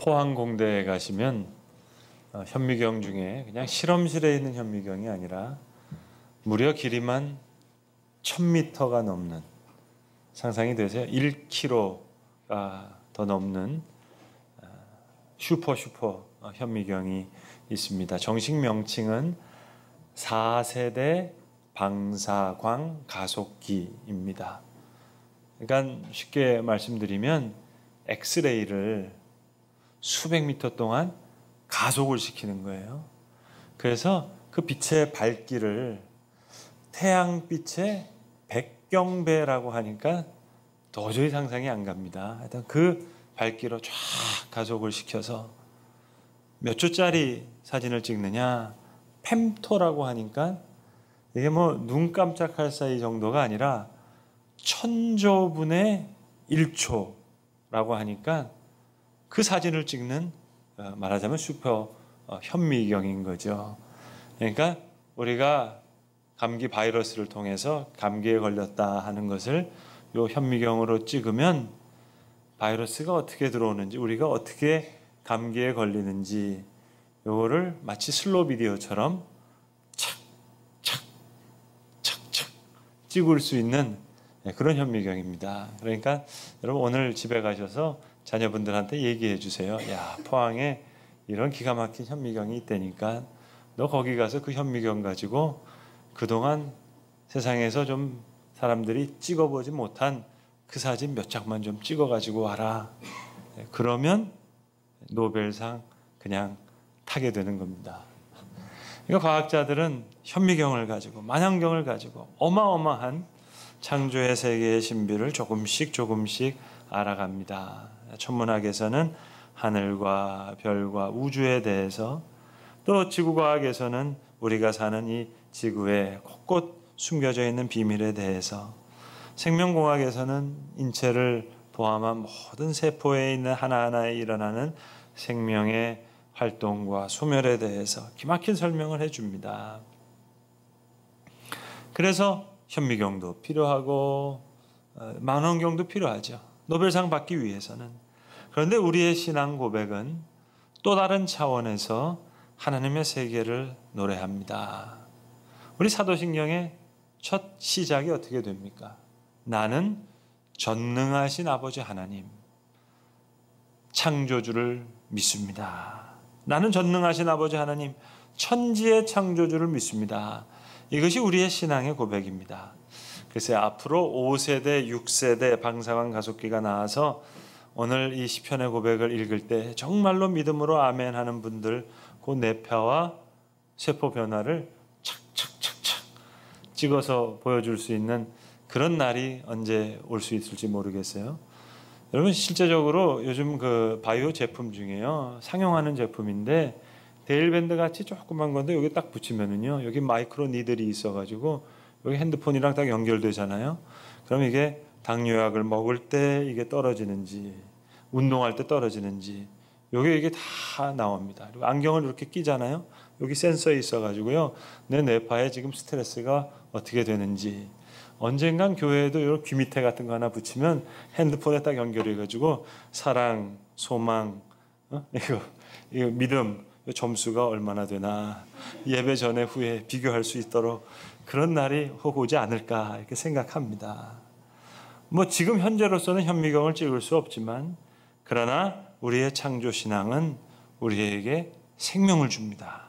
포항공대에 가시면 현미경 중에 그냥 실험실에 있는 현미경이 아니라 무려 길이만 1000m가 넘는, 상상이 되세요? 1km가 더 넘는 슈퍼 현미경이 있습니다. 정식 명칭은 4세대 방사광 가속기입니다. 그러니까 쉽게 말씀드리면 엑스레이를 수백 미터 동안 가속을 시키는 거예요. 그래서 그 빛의 밝기를 태양빛의 100경배라고 하니까 도저히 상상이 안 갑니다. 하여튼 그 밝기로 쫙 가속을 시켜서 몇 초짜리 사진을 찍느냐, 펜토라고 하니까 이게 뭐 눈 깜짝할 사이 정도가 아니라 1000조분의 1초라고 하니까 그 사진을 찍는, 말하자면 슈퍼 현미경인 거죠. 그러니까 우리가 감기 바이러스를 통해서 감기에 걸렸다 하는 것을 요 현미경으로 찍으면 바이러스가 어떻게 들어오는지, 우리가 어떻게 감기에 걸리는지 요거를 마치 슬로우 비디오처럼 착착 찍을 수 있는 그런 현미경입니다. 그러니까 여러분 오늘 집에 가셔서 자녀분들한테 얘기해 주세요. 야, 포항에 이런 기가 막힌 현미경이 있다니까 너 거기 가서 그 현미경 가지고 그동안 세상에서 좀 사람들이 찍어보지 못한 그 사진 몇 장만 좀 찍어가지고 와라. 그러면 노벨상 그냥 타게 되는 겁니다. 그러니까 과학자들은 현미경을 가지고, 만안경을 가지고 어마어마한 창조의 세계의 신비를 조금씩 알아갑니다. 천문학에서는 하늘과 별과 우주에 대해서, 또 지구과학에서는 우리가 사는 이 지구에 곳곳 숨겨져 있는 비밀에 대해서, 생명공학에서는 인체를 포함한 모든 세포에 있는 하나하나에 일어나는 생명의 활동과 소멸에 대해서 기막힌 설명을 해줍니다. 그래서 현미경도 필요하고 만원경도 필요하죠. 노벨상 받기 위해서는. 그런데 우리의 신앙 고백은 또 다른 차원에서 하나님의 세계를 노래합니다. 우리 사도신경의 첫 시작이 어떻게 됩니까? 나는 전능하신 아버지 하나님, 창조주를 믿습니다. 나는 전능하신 아버지 하나님, 천지의 창조주를 믿습니다. 이것이 우리의 신앙의 고백입니다. 그래서 앞으로 5세대, 6세대 방사광 가속기가 나와서 오늘 이 시편의 고백을 읽을 때 정말로 믿음으로 아멘 하는 분들, 그 뇌파와 세포 변화를 착착착착 찍어서 보여줄 수 있는 그런 날이 언제 올 수 있을지 모르겠어요. 여러분, 실제적으로 요즘 그 바이오 제품 중에요, 상용하는 제품인데 데일밴드 같이 조그만 건데 여기 딱 붙이면은요, 여기 마이크로 니들이 있어가지고 여기 핸드폰이랑 딱 연결되잖아요. 그럼 이게 당뇨약을 먹을 때 이게 떨어지는지, 운동할 때 떨어지는지, 이게 다 나옵니다. 그리고 안경을 이렇게 끼잖아요. 여기 센서에 있어가지고요, 내 뇌파에 지금 스트레스가 어떻게 되는지. 언젠간 교회에도 이런 귀 밑에 같은 거 하나 붙이면 핸드폰에 딱 연결해가지고 사랑, 소망, 이거 믿음, 점수가 얼마나 되나, 예배 전에 후에 비교할 수 있도록 그런 날이 혹 오지 않을까 이렇게 생각합니다. 뭐 지금 현재로서는 현미경을 찍을 수 없지만, 그러나 우리의 창조신앙은 우리에게 생명을 줍니다.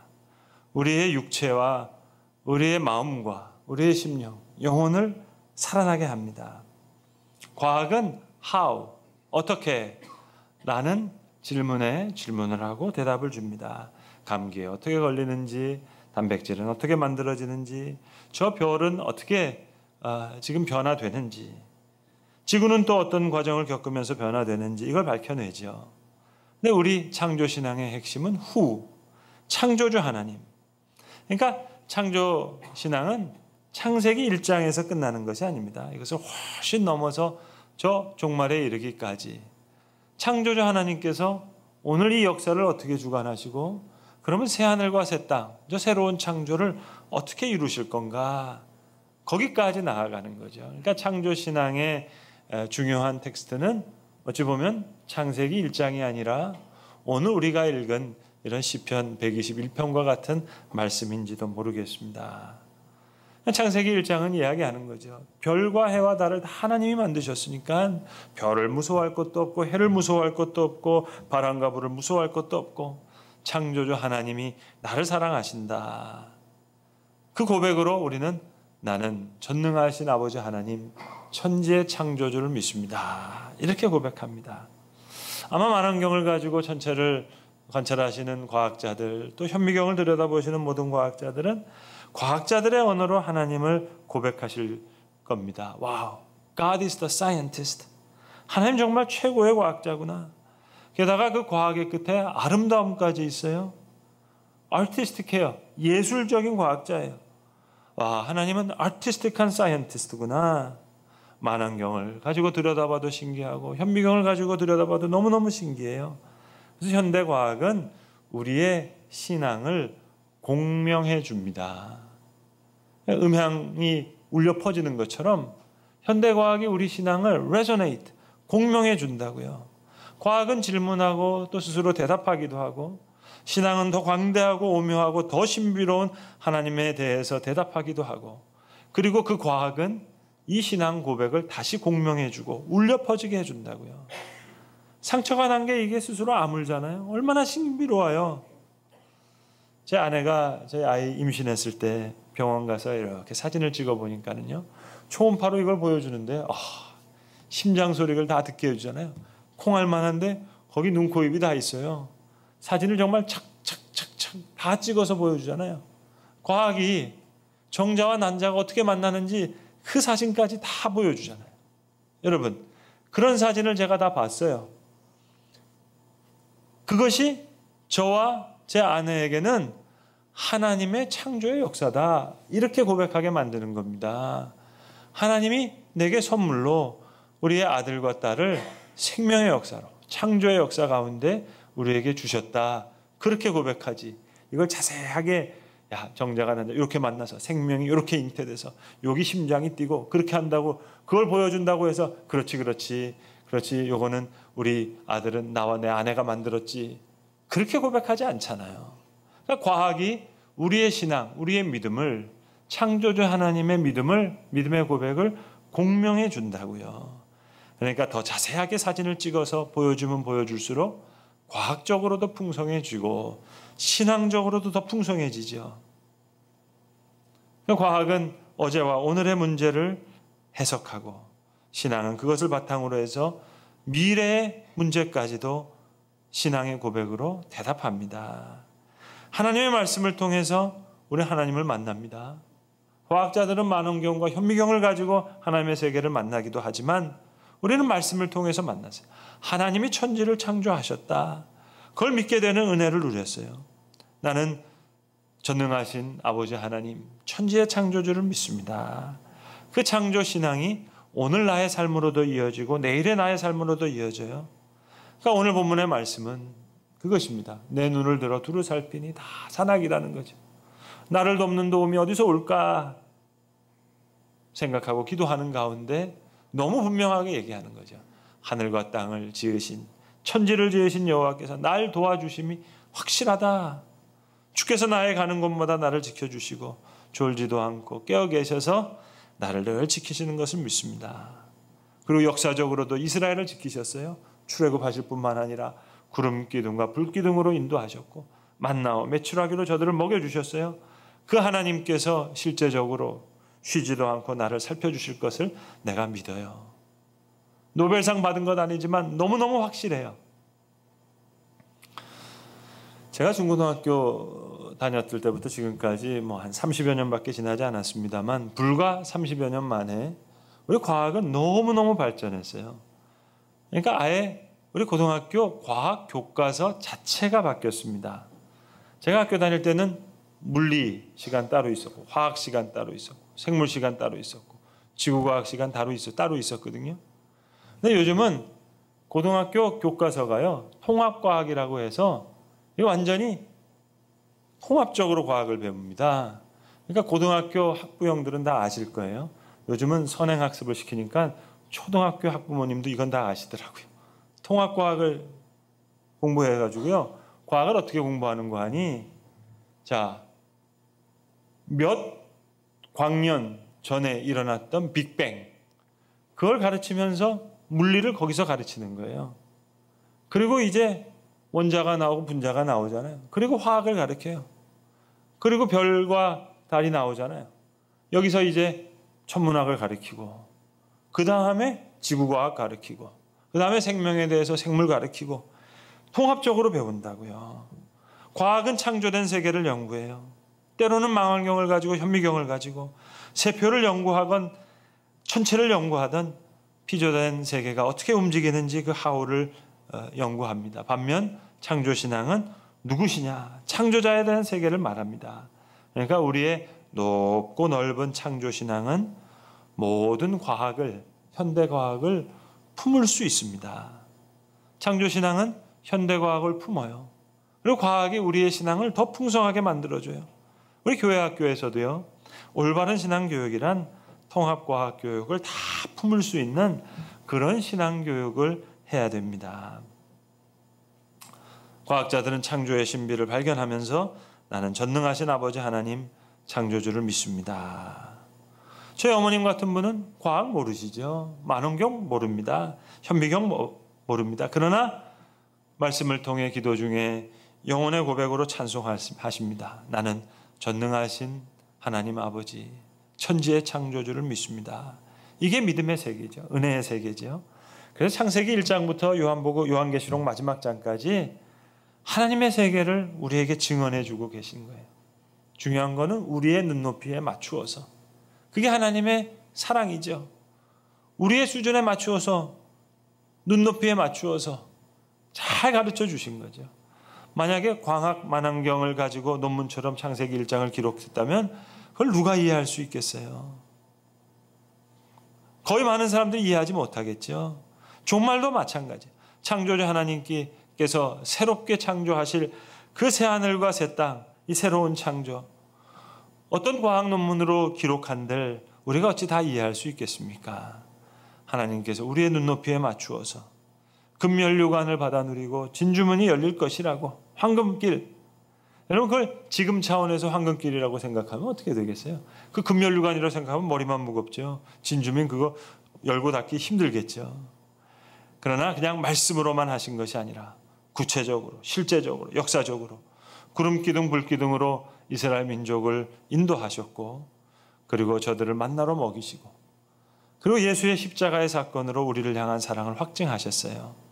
우리의 육체와 우리의 마음과 우리의 심령, 영혼을 살아나게 합니다. 과학은 how, 어떻게 라는 질문에 질문을 하고 대답을 줍니다. 감기에 어떻게 걸리는지, 단백질은 어떻게 만들어지는지, 저 별은 어떻게 지금 변화되는지, 지구는 또 어떤 과정을 겪으면서 변화되는지, 이걸 밝혀내죠. 근데 우리 창조신앙의 핵심은 who, 창조주 하나님. 그러니까 창조신앙은 창세기 1장에서 끝나는 것이 아닙니다. 이것을 훨씬 넘어서 저 종말에 이르기까지 창조주 하나님께서 오늘 이 역사를 어떻게 주관하시고, 그러면 새하늘과 새 땅, 저 새로운 창조를 어떻게 이루실 건가, 거기까지 나아가는 거죠. 그러니까 창조신앙의 중요한 텍스트는 어찌 보면 창세기 1장이 아니라 오늘 우리가 읽은 이런 시편 121편과 같은 말씀인지도 모르겠습니다. 창세기 1장은 이야기하는 거죠. 별과 해와 달을 다 하나님이 만드셨으니까 별을 무서워할 것도 없고 해를 무서워할 것도 없고 바람과 불을 무서워할 것도 없고 창조주 하나님이 나를 사랑하신다. 그 고백으로 우리는 나는 전능하신 아버지 하나님 천지의 창조주를 믿습니다. 이렇게 고백합니다. 아마 만원경을 가지고 전체를 관찰하시는 과학자들, 또 현미경을 들여다보시는 모든 과학자들은 과학자들의 언어로 하나님을 고백하실 겁니다. 와우, God is the scientist. 하나님 정말 최고의 과학자구나. 게다가 그 과학의 끝에 아름다움까지 있어요. artistic해요. 예술적인 과학자예요. 와, 하나님은 artistic한 scientist구나. 만원경을 가지고 들여다봐도 신기하고 현미경을 가지고 들여다봐도 너무너무 신기해요. 그래서 현대과학은 우리의 신앙을 공명해 줍니다. 음향이 울려 퍼지는 것처럼 현대과학이 우리 신앙을 resonate, 공명해 준다고요. 과학은 질문하고 또 스스로 대답하기도 하고 신앙은 더 광대하고 오묘하고 더 신비로운 하나님에 대해서 대답하기도 하고 그리고 그 과학은 이 신앙 고백을 다시 공명해 주고 울려 퍼지게 해준다고요. 상처가 난 게 이게 스스로 아물잖아요. 얼마나 신비로워요. 제 아내가 제 아이 임신했을 때 병원 가서 이렇게 사진을 찍어 보니까는요. 초음파로 이걸 보여주는데 심장 소리를 다 듣게 해주잖아요. 콩알만한데 거기 눈, 코, 입이 다 있어요. 사진을 정말 착착착착 다 찍어서 보여주잖아요. 과학이 정자와 난자가 어떻게 만나는지 그 사진까지 다 보여주잖아요. 여러분, 그런 사진을 제가 다 봤어요. 그것이 저와 제 아내에게는 하나님의 창조의 역사다. 이렇게 고백하게 만드는 겁니다. 하나님이 내게 선물로 우리의 아들과 딸을 생명의 역사로, 창조의 역사 가운데 우리에게 주셨다. 그렇게 고백하지. 이걸 자세하게 정자가 난자 이렇게 만나서 생명이 이렇게 잉태돼서 여기 심장이 뛰고 그렇게 한다고 그걸 보여준다고 해서 그렇지 요거는 우리 아들은 나와 내 아내가 만들었지. 그렇게 고백하지 않잖아요. 그러니까 과학이 우리의 신앙, 우리의 믿음을 창조주 하나님의 믿음의 고백을 공명해 준다고요. 그러니까 더 자세하게 사진을 찍어서 보여주면 보여줄수록 과학적으로도 풍성해지고 신앙적으로도 더 풍성해지죠. 과학은 어제와 오늘의 문제를 해석하고 신앙은 그것을 바탕으로 해서 미래의 문제까지도 신앙의 고백으로 대답합니다. 하나님의 말씀을 통해서 우리 하나님을 만납니다. 과학자들은 만원경과 현미경을 가지고 하나님의 세계를 만나기도 하지만 우리는 말씀을 통해서 만났어요. 하나님이 천지를 창조하셨다. 그걸 믿게 되는 은혜를 누렸어요. 나는 전능하신 아버지 하나님, 천지의 창조주를 믿습니다. 그 창조 신앙이 오늘 나의 삶으로도 이어지고 내일의 나의 삶으로도 이어져요. 그러니까 오늘 본문의 말씀은 그것입니다. 내 눈을 들어 두루 살피니 다 산악이라는 거죠. 나를 돕는 도움이 어디서 올까 생각하고 기도하는 가운데 너무 분명하게 얘기하는 거죠. 하늘과 땅을 지으신 천지를 지으신 여호와께서 날 도와주심이 확실하다. 주께서 나의 가는 곳마다 나를 지켜주시고 졸지도 않고 깨어 계셔서 나를 늘 지키시는 것을 믿습니다. 그리고 역사적으로도 이스라엘을 지키셨어요. 출애굽하실 뿐만 아니라 구름 기둥과 불 기둥으로 인도하셨고 만나와 메추라기로 저들을 먹여주셨어요. 그 하나님께서 실제적으로 쉬지도 않고 나를 살펴주실 것을 내가 믿어요. 노벨상 받은 것 아니지만 너무너무 확실해요. 제가 중고등학교 다녔을 때부터 지금까지 한 30여 년밖에 지나지 않았습니다만 불과 30여 년 만에 우리 과학은 너무너무 발전했어요. 그러니까 아예 우리 고등학교 과학 교과서 자체가 바뀌었습니다. 제가 학교 다닐 때는 물리 시간 따로 있었고 화학 시간 따로 있었고 생물 시간 따로 있었고 지구과학 시간 따로 있었거든요. 근데 요즘은 고등학교 교과서가요 통합과학이라고 해서 이 완전히 통합적으로 과학을 배웁니다. 그러니까 고등학교 학부형들은 다 아실 거예요. 요즘은 선행학습을 시키니까 초등학교 학부모님도 이건 다 아시더라고요. 통합과학을 공부해가지고요. 과학을 어떻게 공부하는 거 아니? 자, 몇 광년 전에 일어났던 빅뱅, 그걸 가르치면서 물리를 거기서 가르치는 거예요. 그리고 이제 원자가 나오고 분자가 나오잖아요. 그리고 화학을 가르쳐요. 그리고 별과 달이 나오잖아요. 여기서 이제 천문학을 가르치고, 그 다음에 지구과학 가르치고, 그 다음에 생명에 대해서 생물 가르치고, 통합적으로 배운다고요. 과학은 창조된 세계를 연구해요. 때로는 망원경을 가지고 현미경을 가지고 세표를 연구하건 천체를 연구하던 피조된 세계가 어떻게 움직이는지 그 하우를 연구합니다. 반면 창조신앙은 누구시냐? 창조자에 대한 세계를 말합니다. 그러니까 우리의 높고 넓은 창조신앙은 모든 과학을, 현대과학을 품을 수 있습니다. 창조신앙은 현대과학을 품어요. 그리고 과학이 우리의 신앙을 더 풍성하게 만들어줘요. 우리 교회 학교에서도요, 올바른 신앙교육이란 통합과학교육을 다 품을 수 있는 그런 신앙교육을 해야 됩니다. 과학자들은 창조의 신비를 발견하면서 나는 전능하신 아버지 하나님 창조주를 믿습니다. 저희 어머님 같은 분은 과학 모르시죠. 만원경 모릅니다. 현미경 모릅니다. 그러나 말씀을 통해 기도 중에 영혼의 고백으로 찬송하십니다. 나는 전능하신 하나님 아버지, 천지의 창조주를 믿습니다. 이게 믿음의 세계죠. 은혜의 세계죠. 그래서 창세기 1장부터 요한계시록 마지막 장까지 하나님의 세계를 우리에게 증언해 주고 계신 거예요. 중요한 거는 우리의 눈높이에 맞추어서, 그게 하나님의 사랑이죠. 우리의 수준에 맞추어서, 눈높이에 맞추어서 잘 가르쳐 주신 거죠. 만약에 광학 만환경을 가지고 논문처럼 창세기 1장을 기록했다면 그걸 누가 이해할 수 있겠어요? 거의 많은 사람들이 이해하지 못하겠죠. 종말도 마찬가지. 창조주 하나님께서 새롭게 창조하실 그 새하늘과 새 땅, 이 새로운 창조, 어떤 과학 논문으로 기록한들 우리가 어찌 다 이해할 수 있겠습니까? 하나님께서 우리의 눈높이에 맞추어서 금면류관을 받아 누리고 진주문이 열릴 것이라고, 황금길. 여러분, 그걸 지금 차원에서 황금길이라고 생각하면 어떻게 되겠어요? 그 금면류관이라고 생각하면 머리만 무겁죠. 진주문 그거 열고 닫기 힘들겠죠. 그러나 그냥 말씀으로만 하신 것이 아니라 구체적으로, 실제적으로, 역사적으로 구름기둥 불기둥으로 이스라엘 민족을 인도하셨고, 그리고 저들을 만나러 먹이시고, 그리고 예수의 십자가의 사건으로 우리를 향한 사랑을 확증하셨어요.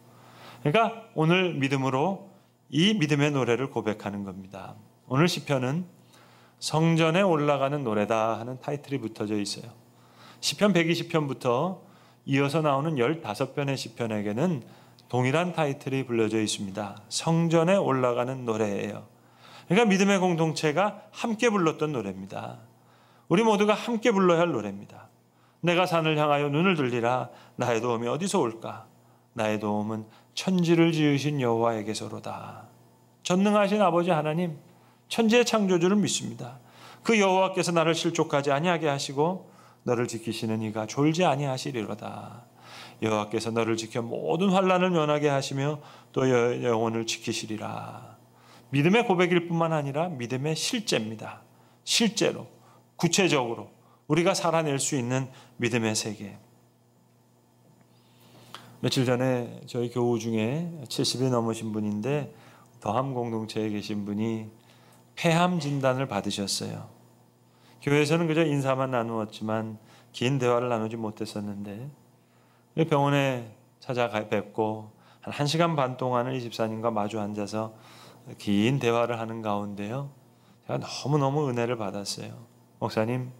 그러니까 오늘 믿음으로 이 믿음의 노래를 고백하는 겁니다. 오늘 시편은 성전에 올라가는 노래다 하는 타이틀이 붙어져 있어요. 시편 120편부터 이어서 나오는 15편의 시편에게는 동일한 타이틀이 불려져 있습니다. 성전에 올라가는 노래예요. 그러니까 믿음의 공동체가 함께 불렀던 노래입니다. 우리 모두가 함께 불러야 할 노래입니다. 내가 산을 향하여 눈을 들리라. 나의 도움이 어디서 올까? 나의 도움은 천지를 지으신 여호와에게서로다. 전능하신 아버지 하나님, 천지의 창조주를 믿습니다. 그 여호와께서 나를 실족하지 아니하게 하시고 너를 지키시는 이가 졸지 아니하시리로다. 여호와께서 너를 지켜 모든 환난을 면하게 하시며 또 영혼을 지키시리라. 믿음의 고백일 뿐만 아니라 믿음의 실제입니다. 실제로, 구체적으로 우리가 살아낼 수 있는 믿음의 세계. 며칠 전에 저희 교우 중에 70이 넘으신 분인데 더함 공동체에 계신 분이 폐암 진단을 받으셨어요. 교회에서는 그저 인사만 나누었지만 긴 대화를 나누지 못했었는데 병원에 찾아뵙고 한 1시간 반 동안을 이 집사님과 마주 앉아서 긴 대화를 하는 가운데요, 제가 너무너무 은혜를 받았어요. 목사님,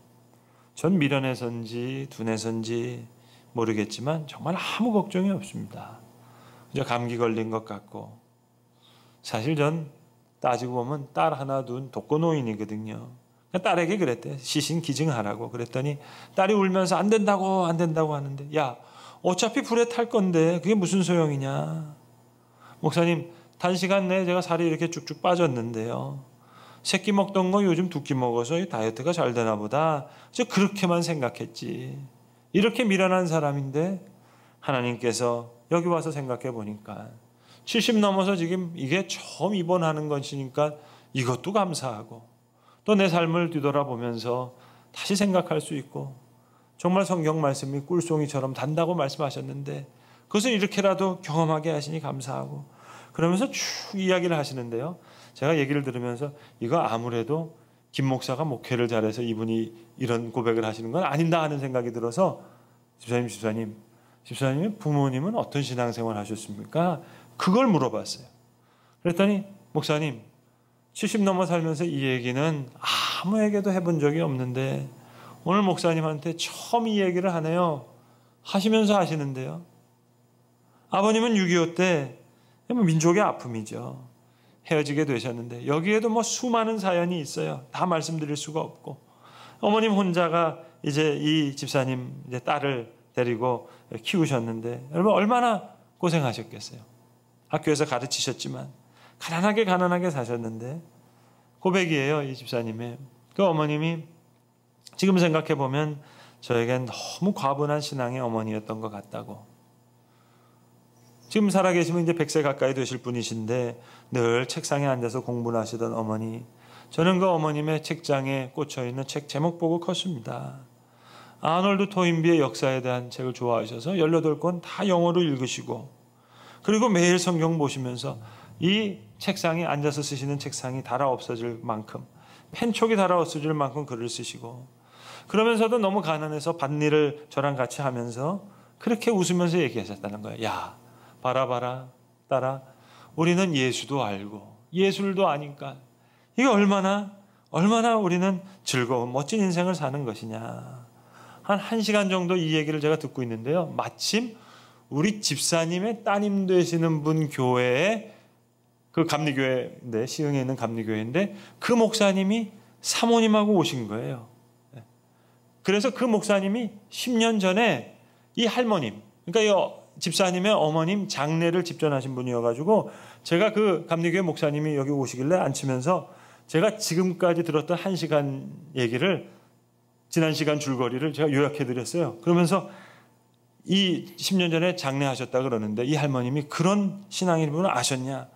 전 미련해서인지 둔해서인지 모르겠지만 정말 아무 걱정이 없습니다. 그저 감기 걸린 것 같고, 사실 전 따지고 보면 딸 하나 둔 독거노인이거든요. 딸에게 그랬대. 시신기증하라고. 그랬더니 딸이 울면서 안 된다고 하는데, 야, 어차피 불에 탈 건데 그게 무슨 소용이냐. 목사님, 단시간 내에 제가 살이 이렇게 쭉쭉 빠졌는데요, 새끼 먹던 거 요즘 두 끼 먹어서 다이어트가 잘 되나 보다. 저 그렇게만 생각했지. 이렇게 미련한 사람인데 하나님께서 여기 와서 생각해 보니까 70 넘어서 지금 이게 처음 입원하는 것이니까 이것도 감사하고 또 내 삶을 뒤돌아보면서 다시 생각할 수 있고 정말 성경 말씀이 꿀송이처럼 단다고 말씀하셨는데 그것을 이렇게라도 경험하게 하시니 감사하고 그러면서 쭉 이야기를 하시는데요. 제가 얘기를 들으면서 이거 아무래도 김 목사가 목회를 잘해서 이분이 이런 고백을 하시는 건 아닌가 하는 생각이 들어서 집사님 부모님은 어떤 신앙생활 하셨습니까? 그걸 물어봤어요. 그랬더니 목사님 70 넘어 살면서 이 얘기는 아무에게도 해본 적이 없는데 오늘 목사님한테 처음 이 얘기를 하네요. 하시면서 하시는데요. 아버님은 6.25 때 민족의 아픔이죠. 헤어지게 되셨는데 여기에도 뭐 수많은 사연이 있어요. 다 말씀드릴 수가 없고 어머님 혼자가 이제 이 집사님 이제 딸을 데리고 키우셨는데 여러분 얼마나 고생하셨겠어요. 학교에서 가르치셨지만 가난하게 사셨는데 고백이에요. 이 집사님의 그 어머님이 지금 생각해 보면 저에겐 너무 과분한 신앙의 어머니였던 것 같다고. 지금 살아계시면 이제 100세 가까이 되실 분이신데 늘 책상에 앉아서 공부를 하시던 어머니. 저는 그 어머님의 책장에 꽂혀있는 책 제목 보고 컸습니다. 아놀드 토인비의 역사에 대한 책을 좋아하셔서 18권 다 영어로 읽으시고 그리고 매일 성경 보시면서 이 책상에 앉아서 쓰시는 책상이 달아 없어질 만큼 펜촉이 달아 없어질 만큼 글을 쓰시고 그러면서도 너무 가난해서 밭일을 저랑 같이 하면서 그렇게 웃으면서 얘기하셨다는 거예요. 야 봐라 딸아 우리는 예수도 알고 예술도 아니까 이게 얼마나 우리는 즐거운 멋진 인생을 사는 것이냐. 한 1시간 정도 이 얘기를 제가 듣고 있는데요. 마침 우리 집사님의 따님 되시는 분 교회에 그 감리교회인데 시흥에 있는 감리교회인데 그 목사님이 사모님하고 오신 거예요. 그래서 그 목사님이 10년 전에 이 할머님 그러니까 이 집사님의 어머님 장례를 집전하신 분이어가지고 제가 그 감리교회 목사님이 여기 오시길래 앉히면서 제가 지금까지 들었던 1시간 얘기를 지난 시간 줄거리를 제가 요약해드렸어요. 그러면서 이 10년 전에 장례하셨다 그러는데 이 할머님이 그런 신앙인 분을 아셨냐?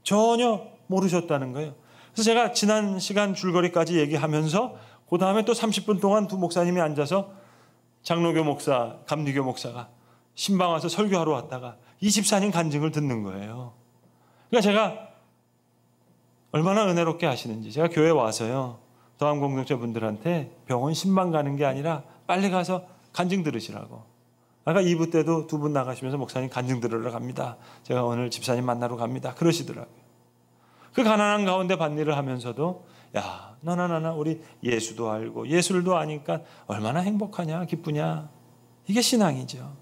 전혀 모르셨다는 거예요. 그래서 제가 지난 시간 줄거리까지 얘기하면서 그 다음에 또 30분 동안 두 목사님이 앉아서 장로교 목사, 감리교 목사가 신방 와서 설교하러 왔다가 이 집사님 간증을 듣는 거예요. 그러니까 제가 얼마나 은혜롭게 하시는지 제가 교회 와서요. 더한 공동체 분들한테 병원 신방 가는 게 아니라 빨리 가서 간증 들으시라고. 아까 2부 때도 두 분 나가시면서 목사님 간증 들으러 갑니다. 제가 오늘 집사님 만나러 갑니다. 그러시더라고요. 그 가난한 가운데 밭일을 하면서도 야 너나 우리 예수도 알고 예술도 아니까 얼마나 행복하냐 기쁘냐. 이게 신앙이죠.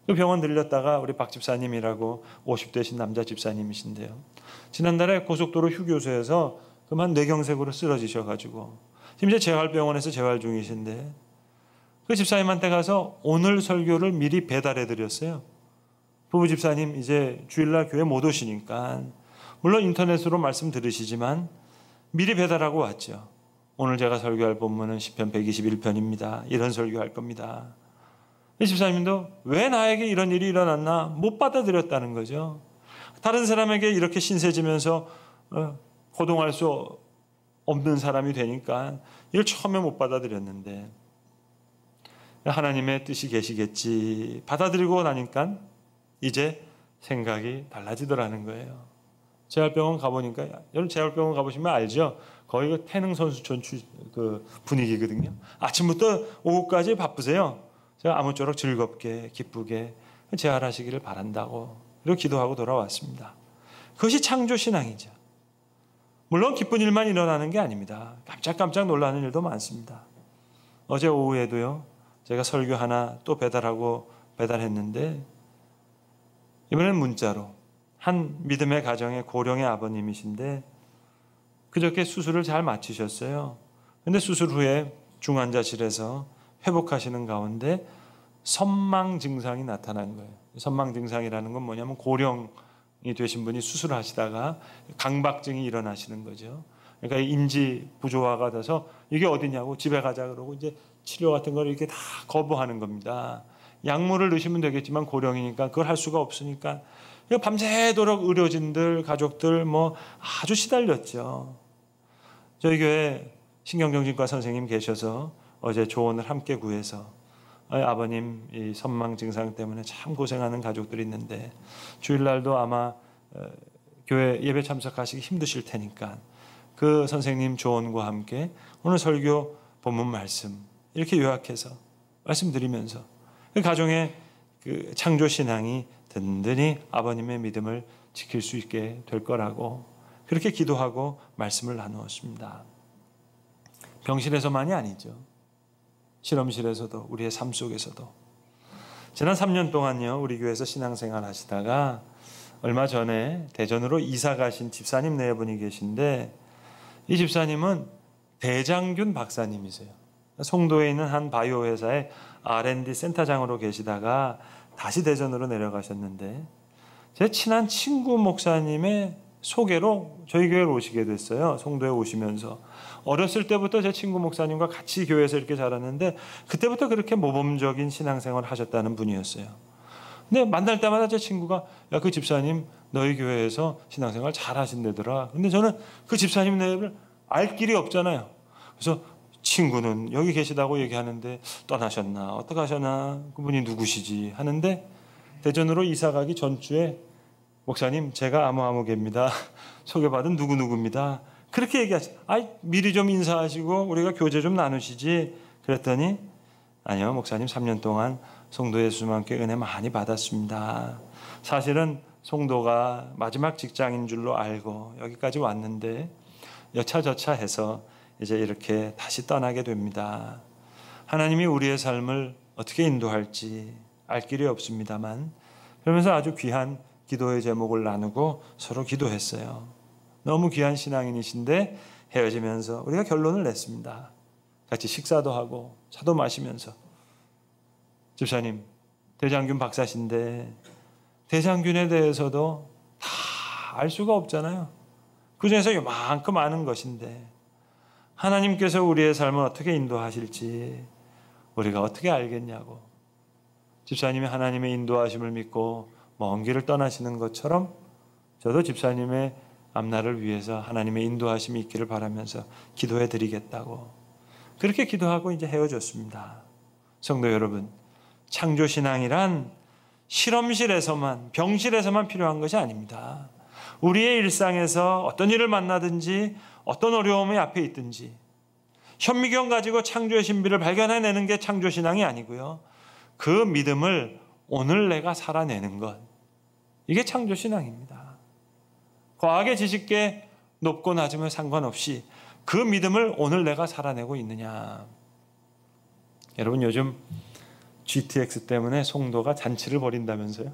그 병원 들렸다가 우리 박 집사님이라고 50대신 남자 집사님이신데요. 지난달에 고속도로 휴교소에서 그만 뇌경색으로 쓰러지셔가지고 지금 이제 재활병원에서 재활 중이신데 그 집사님한테 가서 오늘 설교를 미리 배달해드렸어요. 부부 집사님 이제 주일날 교회 못 오시니까 물론 인터넷으로 말씀 들으시지만 미리 배달하고 왔죠. 오늘 제가 설교할 본문은 시편 121편입니다. 이런 설교할 겁니다. 이 집사님도 왜 나에게 이런 일이 일어났나 못 받아들였다는 거죠. 다른 사람에게 이렇게 신세지면서 호동할 수 없는 사람이 되니까 이걸 처음에 못 받아들였는데 하나님의 뜻이 계시겠지 받아들이고 나니까 이제 생각이 달라지더라는 거예요. 재활병원 가보니까 여러분 재활병원 가보시면 알죠. 거의 그 태능 선수촌 그 분위기거든요. 아침부터 오후까지 바쁘세요. 제가 아무쪼록 즐겁게 기쁘게 재활하시기를 바란다고 그리고 기도하고 돌아왔습니다. 그것이 창조신앙이죠. 물론 기쁜 일만 일어나는 게 아닙니다. 깜짝깜짝 놀라는 일도 많습니다. 어제 오후에도요. 제가 설교 하나 또 배달했는데 이번엔 문자로 한 믿음의 가정의 고령의 아버님이신데 그저께 수술을 잘 마치셨어요. 그런데 수술 후에 중환자실에서 회복하시는 가운데 선망 증상이 나타난 거예요. 선망 증상이라는 건 뭐냐면 고령이 되신 분이 수술하시다가 강박증이 일어나시는 거죠. 그러니까 인지 부조화가 돼서 이게 어디냐고 집에 가자 그러고 이제 치료 같은 걸 이렇게 다 거부하는 겁니다. 약물을 넣으시면 되겠지만 고령이니까 그걸 할 수가 없으니까 밤새도록 의료진들, 가족들 아주 시달렸죠. 저희 교회 신경정신과 선생님 계셔서 어제 조언을 함께 구해서 아버님 이 선망 증상 때문에 참 고생하는 가족들이 있는데 주일날도 아마 교회 예배 참석하시기 힘드실 테니까 그 선생님 조언과 함께 오늘 설교 본문 말씀 이렇게 요약해서 말씀드리면서 그 가정의 그 창조 신앙이 든든히 아버님의 믿음을 지킬 수 있게 될 거라고 그렇게 기도하고 말씀을 나누었습니다. 병실에서만이 아니죠. 실험실에서도 우리의 삶 속에서도 지난 3년 동안요 우리 교회에서 신앙생활 하시다가 얼마 전에 대전으로 이사 가신 집사님 네 분이 계신데 이 집사님은 대장균 박사님이세요. 송도에 있는 한 바이오 회사의 R&D 센터장으로 계시다가 다시 대전으로 내려가셨는데 제 친한 친구 목사님의 소개로 저희 교회를 오시게 됐어요. 송도에 오시면서 어렸을 때부터 제 친구 목사님과 같이 교회에서 이렇게 자랐는데 그때부터 그렇게 모범적인 신앙생활을 하셨다는 분이었어요. 근데 만날 때마다 제 친구가 야, 그 집사님 너희 교회에서 신앙생활 잘 하신다더라. 근데 저는 그 집사님 내를 알 길이 없잖아요. 그래서 친구는 여기 계시다고 얘기하는데 떠나셨나 어떻게 하셨나 그분이 누구시지 하는데 대전으로 이사 가기 전주에 목사님 제가 아무개입니다. 소개받은 누구누구입니다. 그렇게 얘기하시죠. 미리 좀 인사하시고 우리가 교제 좀 나누시지. 그랬더니 아니요 목사님 3년 동안 송도 예수님께 은혜 많이 받았습니다. 사실은 송도가 마지막 직장인 줄로 알고 여기까지 왔는데 여차저차 해서 이제 이렇게 다시 떠나게 됩니다. 하나님이 우리의 삶을 어떻게 인도할지 알 길이 없습니다만 그러면서 아주 귀한 기도의 제목을 나누고 서로 기도했어요. 너무 귀한 신앙인이신데 헤어지면서 우리가 결론을 냈습니다. 같이 식사도 하고 차도 마시면서 집사님 대장균 박사신데 대장균에 대해서도 다 알 수가 없잖아요. 그중에서 요만큼 아는 것인데 하나님께서 우리의 삶을 어떻게 인도하실지 우리가 어떻게 알겠냐고. 집사님이 하나님의 인도하심을 믿고 먼 길을 떠나시는 것처럼 저도 집사님의 앞날을 위해서 하나님의 인도하심이 있기를 바라면서 기도해 드리겠다고 그렇게 기도하고 이제 헤어졌습니다. 성도 여러분, 창조신앙이란 실험실에서만 병실에서만 필요한 것이 아닙니다. 우리의 일상에서 어떤 일을 만나든지 어떤 어려움이 앞에 있든지 현미경 가지고 창조의 신비를 발견해내는 게 창조신앙이 아니고요. 그 믿음을 오늘 내가 살아내는 것 이게 창조신앙입니다. 과학의 지식계 높고 낮음에 상관없이 그 믿음을 오늘 내가 살아내고 있느냐. 여러분 요즘 GTX 때문에 송도가 잔치를 벌인다면서요?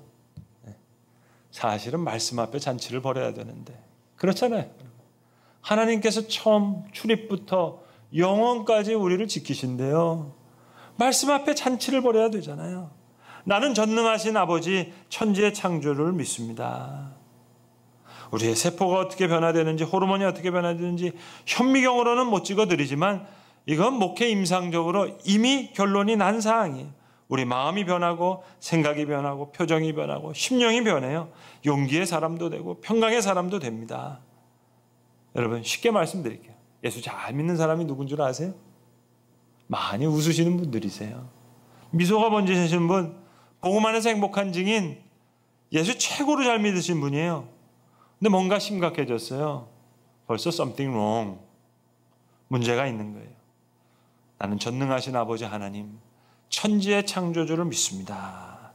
사실은 말씀 앞에 잔치를 벌여야 되는데 그렇잖아요. 하나님께서 처음 출입부터 영원까지 우리를 지키신대요. 말씀 앞에 잔치를 벌여야 되잖아요. 나는 전능하신 아버지 천지의 창조를 믿습니다. 우리의 세포가 어떻게 변화되는지 호르몬이 어떻게 변화되는지 현미경으로는 못 찍어드리지만 이건 목회 임상적으로 이미 결론이 난 사항이에요. 우리 마음이 변하고 생각이 변하고 표정이 변하고 심령이 변해요. 용기의 사람도 되고 평강의 사람도 됩니다. 여러분 쉽게 말씀드릴게요. 예수 잘 믿는 사람이 누군 줄 아세요? 많이 웃으시는 분들이세요. 미소가 번지시는 분, 복음 안에서 행복한 증인, 예수 최고로 잘 믿으신 분이에요. 근데 뭔가 심각해졌어요. 벌써 something wrong. 문제가 있는 거예요. 나는 전능하신 아버지 하나님, 천지의 창조주를 믿습니다.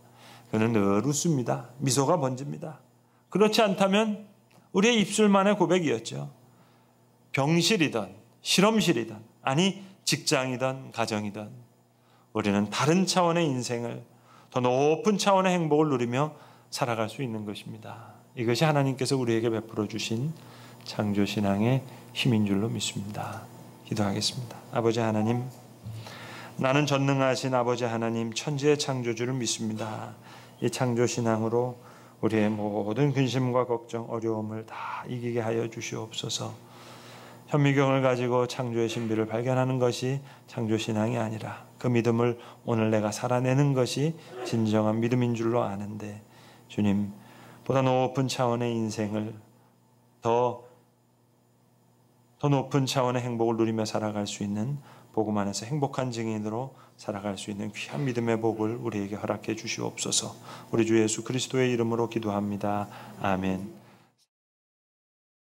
그는 늘 웃습니다. 미소가 번집니다. 그렇지 않다면 우리의 입술만의 고백이었죠. 병실이든 실험실이든 아니 직장이든 가정이든 우리는 다른 차원의 인생을 더 높은 차원의 행복을 누리며 살아갈 수 있는 것입니다. 이것이 하나님께서 우리에게 베풀어 주신 창조신앙의 힘인 줄로 믿습니다. 기도하겠습니다. 아버지 하나님, 나는 전능하신 아버지 하나님 천지의 창조주를 믿습니다. 이 창조신앙으로 우리의 모든 근심과 걱정, 어려움을 다 이기게 하여 주시옵소서. 현미경을 가지고 창조의 신비를 발견하는 것이 창조신앙이 아니라 그 믿음을 오늘 내가 살아내는 것이 진정한 믿음인 줄로 아는데 주님, 보다 높은 차원의 인생을 더 높은 차원의 행복을 누리며 살아갈 수 있는 복음 안에서 행복한 증인으로 살아갈 수 있는 귀한 믿음의 복을 우리에게 허락해 주시옵소서. 우리 주 예수 그리스도의 이름으로 기도합니다. 아멘.